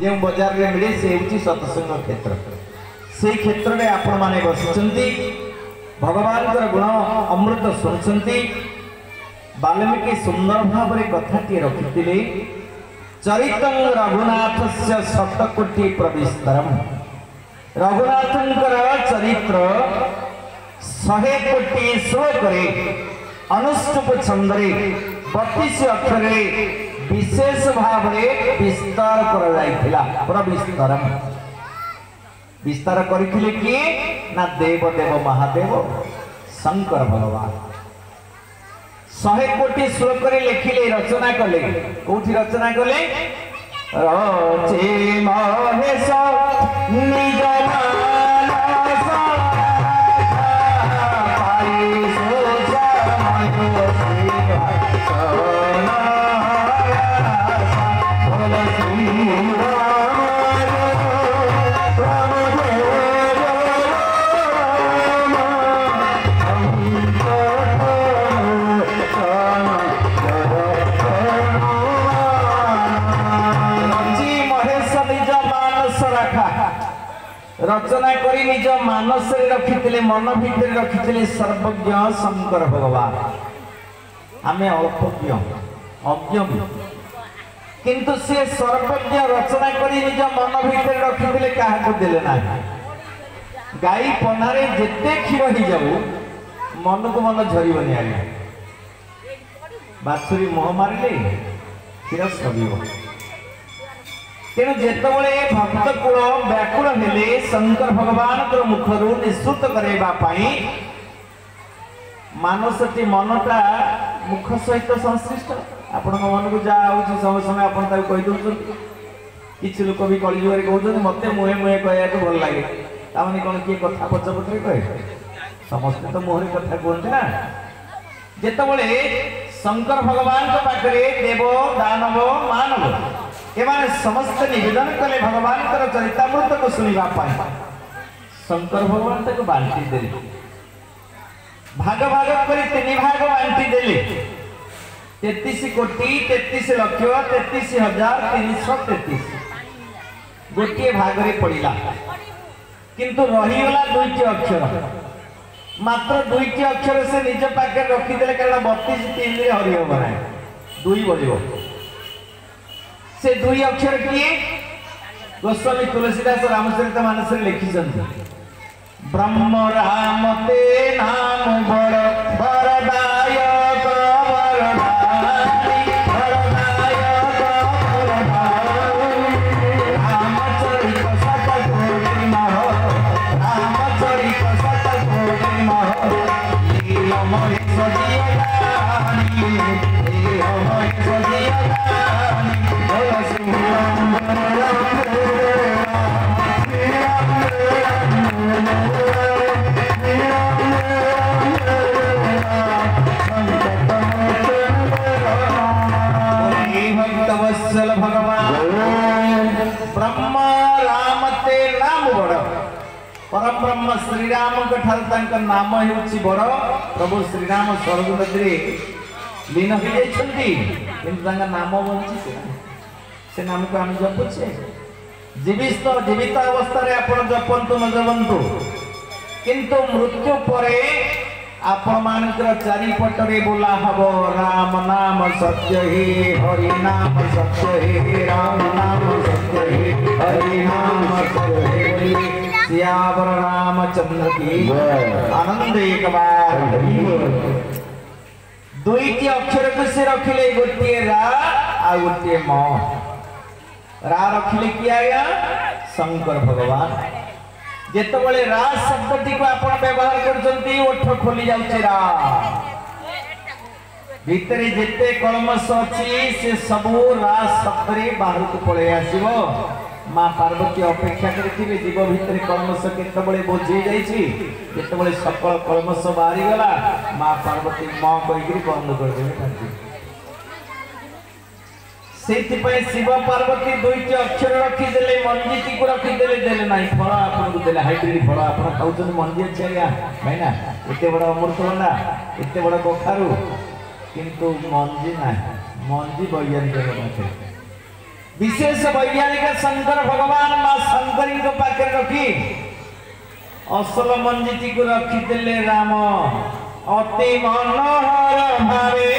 जो बजार में मिले से हूँ सत्संग क्षेत्र से क्षेत्र में आपण माने बसिचंती भगवान गुण अमृत शुणुंट वाल्मीकि सुंदर भाव में कथाटी रखी चरित रघुनाथ से शतकोटि प्रविस्तरम रघुनाथंकर चरित्र 100 कोटि श्लोक अनुष्टुप छंदरे 32 अक्षर विशेष भाव में विस्तार प्रविस्तरम विस्तार करथिले किए ना देवदेव महादेव शंकर भगवान 100 कोटि श्लोक लिखिले रचना कले कोठी रचना कले रचे महेश निज मानस पाई सोचा रचना करी निज मानस रखी मन भितर रखी सर्वज्ञ शंकर भगवान आमे अल्पज्ञ अज्ञ भी किंतु से सर्वज्ञ रचना करी निज मन भितर रखी क्या देले ना गाई पन्हारे जेते क्षीर हो जाऊ मन को मन झरबनी आगे बाछुरी मुह मारे क्षीर सब तेणु जितेबाला भक्त कूल व्याकुल हेले शंकर भगवान मुखर निश्रुत करने मानसटी मनटा मुख सहित संश्लिष्ट आपण मन को जहाँ समय समय आप कहीदे किसी लोक भी कलिजुग कहते मत मुहे मुहे कहवाक भल लगे ताने कौन किए कथा पचपटे कहे समस्ते तो मुहर कथा कहते ना जितेबाला शंकर भगवान पाखे देव दानव मानव एमाने समस्त निवेदन कले भगवान चरितामृत को शुणा शंकर भगवान तक बांटी दे भाग भाग कर 3 भाग बांटी देले 33 कोटि 33 लक्ष 33,333 गोटे भाग रे पड़िला किंतु रहीगला 2टी अक्षर मात्र 2टी अक्षर से निज पाखे रखीदे कारण 32 3 रे हरि हम ना 2 बढ़ियो से 2 अक्षर किए गोस्वामी तुलसीदास रामचरित मानस लिखिं ब्रह्म राम ते नाम बड़ वरदायक वरदानी वरदायक वरदानी रामचरित शतकोटि मह रामचरित शतकोटि मह लीला महेश जियानी लीला महेश जियानी भगवान ब्रह्म राम ते नाम बड़ परम ब्रह्म श्रीराम नाम होउछि बड़ प्रभु श्रीराम स्वर्ग नदी लीन हो नाम बंची से नाम को आम जपुचे जीवित अवस्था आपण जपंतु न जपंतु किंतु मृत्यु परे आपण मानकर चारिपटरे बोला हबो राम नाम सत्य हे हरि नाम सत्य हे राम नाम सत्य हे हरि नाम सत्य हे सियावर रामचंद्र की आनंद एक बार 2टी अक्षर को से रखिले गोटे रा आ गोटे म रा रखिले किया गया शंकर भगवान जेतबले रा शब्दटी को आपण व्यवहार करजंती ओठ खोली जाउचे रा भीतरे जेते कलमस अछि से सबो रा शब्द रे बाहर को पळे आसीबो मां पार्वती अपेक्षा करथिबे जीव भीतरे कलमस केतबले बोझे जाईछि जेतबले सकल कलमस बाहरी गला मां पार्वती मां कहिकरी बंद कर देबे शिव पार्वती 2टी अक्षर रखीदे मंजीटी को रखीदे देले ना फल आपको देले हाइब्रिड फल आप खाऊन मंजी अच्छे आज्ञा भाई ना एत बड़ अमृतभंडा एत बड़ कखारू किंतु मंजी ना मंजी वैज्ञानिक विशेष वैज्ञानिक शंकर भगवान मां शंकरी को पाखे रखी असल मंजीटी को रखी राम अति मनोहर भावे